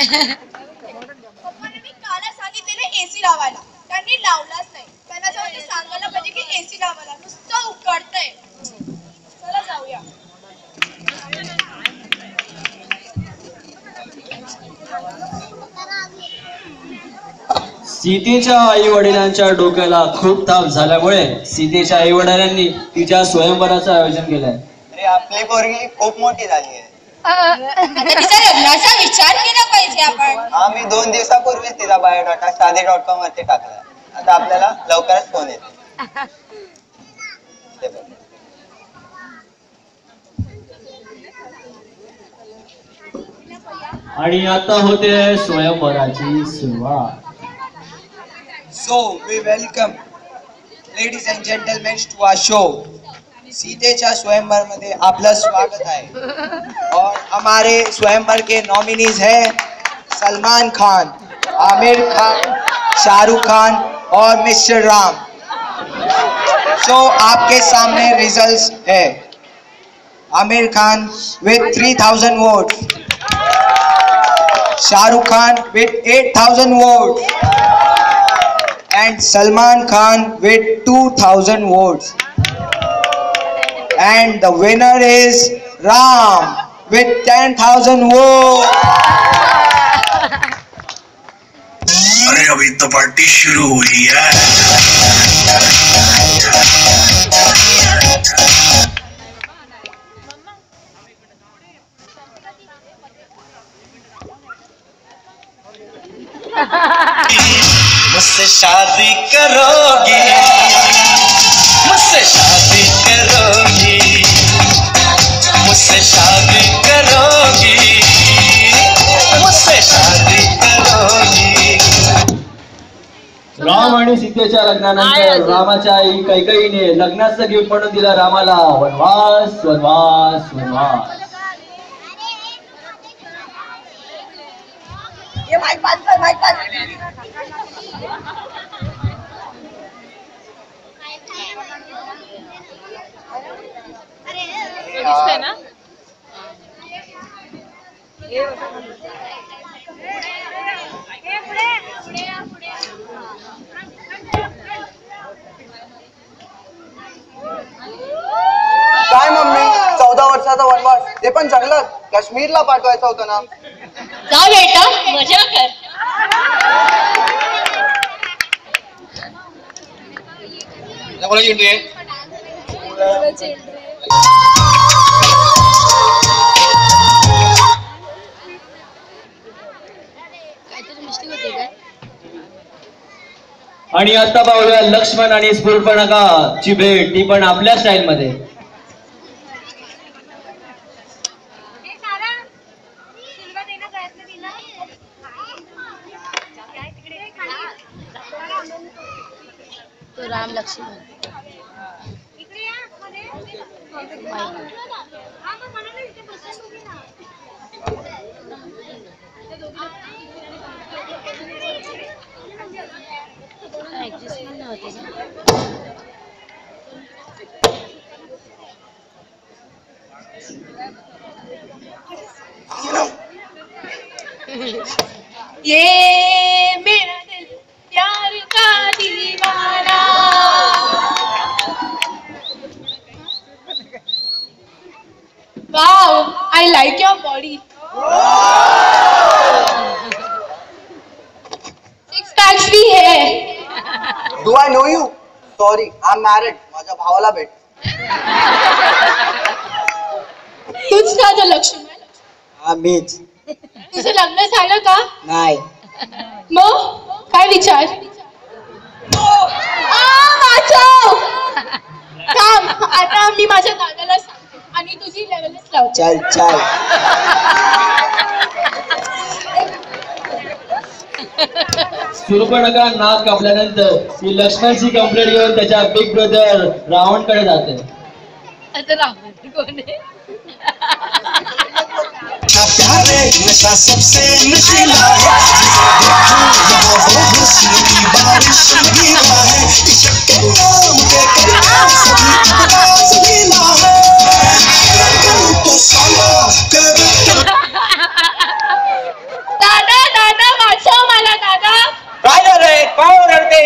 पप्पाने मी कालच सांगितलेले एसी लावायला, त्यांनी लावलाच नाही. त्यांना जेव्हा सांगायला पाहिजे की एसी लावायला, नुसतं उकडतंय. चला जाऊया. सीतेच्या आई वडिलांच्या डोक्याला खूप ताप झाल्यामुळे सीतेच्या आई वडिलांनी तिच्या स्वयंवराचं आयोजन केलंय. अरे आपली पोरगी खूप मोठी झाली आहे. तिचा लग्नाचा विचार केला पाहिजे आपण. आम्ही 2 दिवसापूर्वीच तिचा बायोडाटा शादी.com वरती टाकला. आता आपल्याला लवकरच फोन येतो. आणि आता होते स्वयंवराची सुरुवात. So we welcome ladies and gentlemen to our show. सीतेच्या स्वयंवर मध्ये आपलं स्वागत है और हमारे स्वयंवर के नॉमिनीज हैं सलमान खान, आमिर खान, शाहरुख खान और मिस्टर राम. सो आपके सामने रिजल्ट्स है. Aamir Khan with 3000 votes, Shahrukh Khan with 8000 votes and Salman Khan with 2000 votes. And the winner is Ram with 10,000 votes. अरे अभी तो पार्टी शुरू हुई है. मुझसे शादी करोगी, मुझसे शादी करोगी, मुझसे शादी करोगी, मुझसे शादी करोगी. राम आणि सीतेच्या लग्नानंतर रामाच्या आई कैकेयीने लग्नाचं गिफ्ट म्हणून दिला रामाला वनवास वनवास वनवास. ना काय मम्मी 14 वर्षाचा वनवास, ते पण जंगलात? काश्मीरला पाठवायचं होतं ना. जा बेटा, मजा कर. आणि आता पाहूया लक्ष्मण आणि स्फुरपणकाची भेट, ती पण आपल्या स्टाईल मध्ये. तो राम लक्ष्मण ये मेरा दिल प्यार का दीवाना. Wow, I like your body. Six packs भी है. Do I know you? Sorry, I'm married. माझ्या भावाला भेट. तूच का तो लक्ष्मण? हा मीच. तुझं लग्न झालं का? नाही. मग काय विचार? वाचव. थांब, आता मी माझ्या दादाला सांगते आणि तुझी लेवलच लावते. चल चल. शूर्पणखा नाक कापल्यानंतर ती लक्ष्मणची कंप्लेंट घेऊन त्याच्या बिग ब्रदर रावणकडे जाते. आता रावण कोण आहे? प्यार एक नशा सबसे नशीला है, वो हुस्न की बारिश गीला है, इश्क के नाम पे करना सभी गीला है, तो साला कर. दादा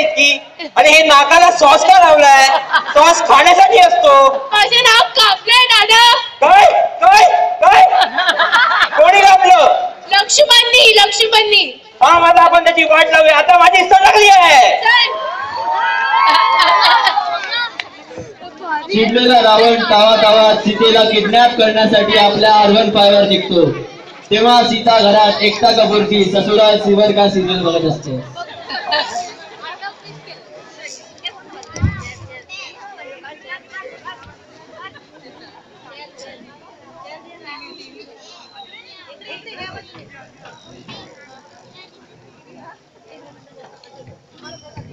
इतकी? आणि हे नाकाला सॉस का लावलाय? सॉस खाण्यासाठी असतो. माझे नाव कापलंय दादा. काय काय काय कोणी कापलं? लक्ष्मणनी. हा माझा आपण त्याची वाट लावूया. आता माझी लागली आहे. चिडलेला रावण तावा सीतेला किडनॅप करण्यासाठी आपल्या R15 निघतो. तेव्हा सीता घरात एकटा कपूरची ससुराल सिवर का सिरियल बघत असते.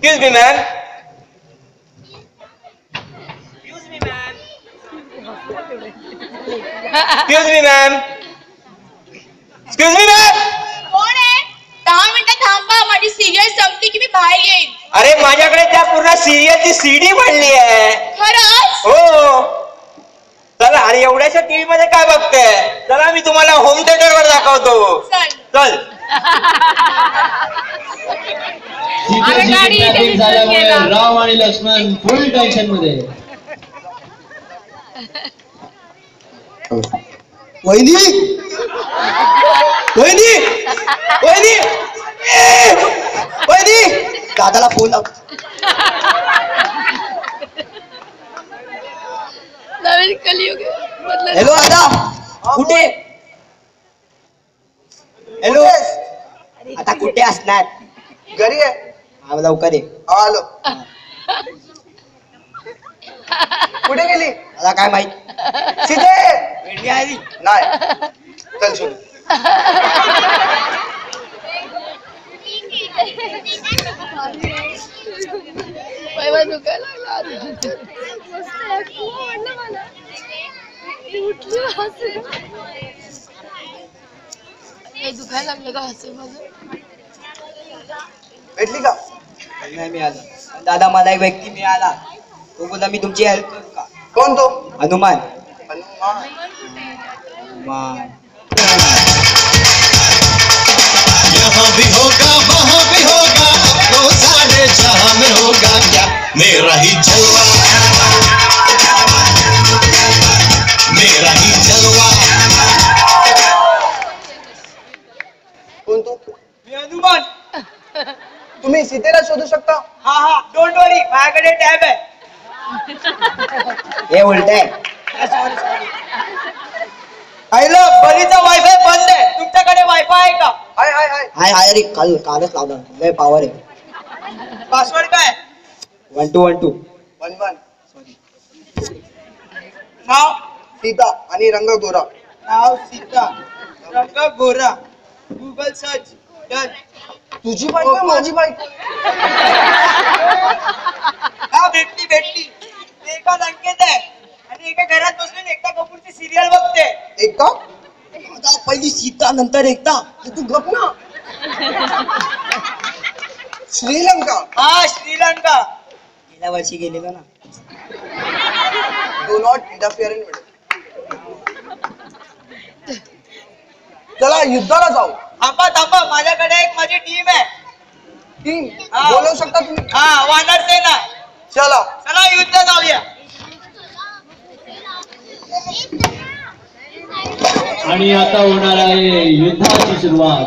Excuse me, ma'am. Excuse me, ma'am. Excuse me, ma'am. कोण आहे? 10 मिनिटं थांबा, माझी सिरियल संपली की मी बाहेर येईन. अरे माझ्याकडे त्या पूर्ण सिरियलची CD पडली आहे. खरंच? हो. चला, अरे एवढ्याशा टीव्ही मध्ये काय बघते? चला मी तुम्हाला होम थिएटर वर दाखवतो. चल. सीतेची किडनॅपिंग झाल्यामुळे राम आणि लक्ष्मण फुल टेन्शन मध्ये. वहिनी वहिनी वहिनी वहिनी दादाला फोन लाव. नवीन कलियुग. हॅलो दादा, कुठे? हॅलो, आता कुठे असणार? घरी आहे. हा लवकर ये. आलो. कुठे गेली? मला काय माहित. सीते भेंडी आली नाही. चल शोध. दुखायला लागलं का हसून माझं? भेटली का? नाही मिळालं. दादा मला एक व्यक्ती मिळाला. तो बोला मी तुमची हेल्प करू का? कोण तो? हनुमान. हनुमान. हनुमान. यहाँ भी होगा वहाँ भी होगा, अब तो सारे जहाँ में होगा क्या मेरा ही जलवा, मेरा ही जलवा. कोण तो? मी हनुमान. तुम्ही सीतेला शोधू शकता? हा डोंट वरी, माझ्याकडे टॅब आहे. हे उलट आहे. आईला बरीचा वायफाय बंद आहे. तुमच्याकडे वायफाय आहे का? हाय हाय हाय. हाय अरे कालच लावला. लय पॉवर आहे. पासवर्ड काय? 1212. 11. नाव सीता आणि रंग गोरा. नाव सीता, रंग गोरा. Google search. डन. तुझी बायको आहे, माझी बायको. हा भेटली. ते एका लंकेत आहे आणि एका घरात बसून एकटा कपूरची सिरियल बघते. एकटा? आता पहिली सीता नंतर एकटा. तू गप ना. श्रीलंका. हा श्रीलंका. गेल्या वर्षी गेलेलो ना. Do not interfere in middle. चला युद्धाला जाऊ. थांबा माझ्याकडे एक माझी टीम आहे. टीम हा. बोलवू शकता तुम्ही? हा वानर सेना. चला युद्ध जाऊया. आणि आता होणार आहे युद्धाची सुरुवात.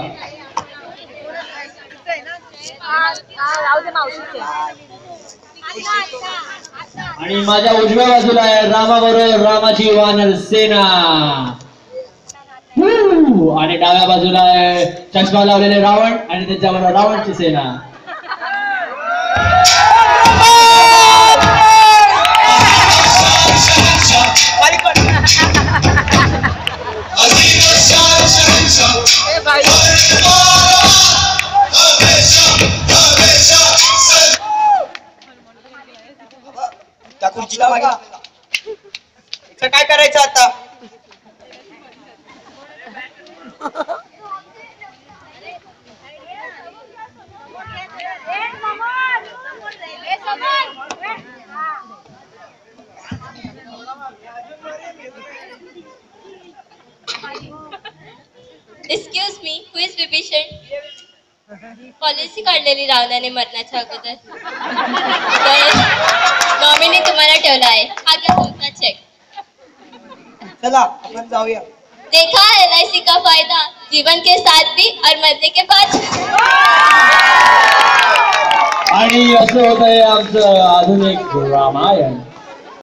आणि माझ्या उजव्या बाजूला आहे रामाबरोबर रामाची वानर सेना. आणि डाव्या बाजूला आहे चष्मा लावलेले रावण आणि त्याच्याबरोबर रावणची सेना. त्या खुर्चीला काय करायचं आता? Excuse me, who is Vibhishan? Policy काढलेली रावणाने मरणाच्या अगोदर. नॉमिनी तुम्हाला ठेवला आहे. हा घ्या तुमचा चेक. चला आपण जाऊया. देखा LIC का फायदा, जीवन के साथ भी और मरने के बाद. आणि असं होत आहे आमचं आधुनिक रामायण.